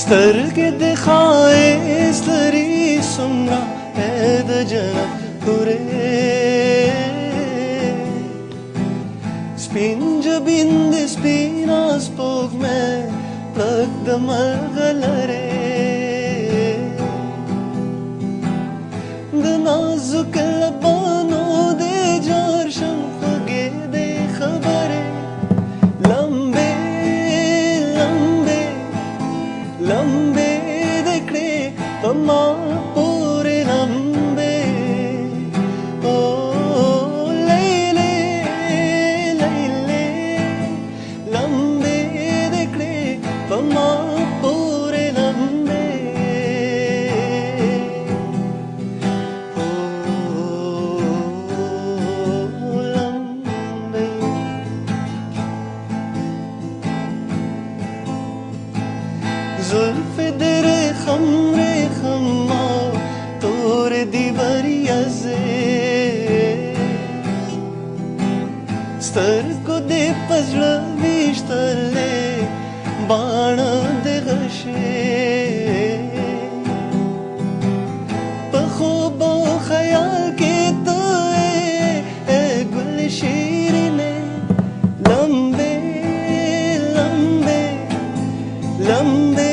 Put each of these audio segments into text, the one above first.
سترګې د ښایست لري څومره د جنت حورې سپین جبین د سپینا سپوږمۍ پړک د مرغلرې د نازک لبانو د جار شم خوږې د خبرې لمبې لمبې لمبې د کړې په ما پورې لمبې او لیلې لیلې لمبې د کړې په ما پورې لمبې زلف در خم ریخم تور دی بریازه سترګو دې پزړه ویشتلې باڼه د غشې په خوب او خیال کې ته ګل شیرینې لمبې لمبې لمبې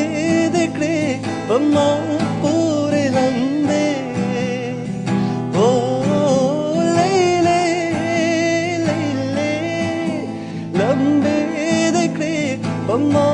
په ما پورې لمبې او لیلې لیلې لمبې د کړې په ما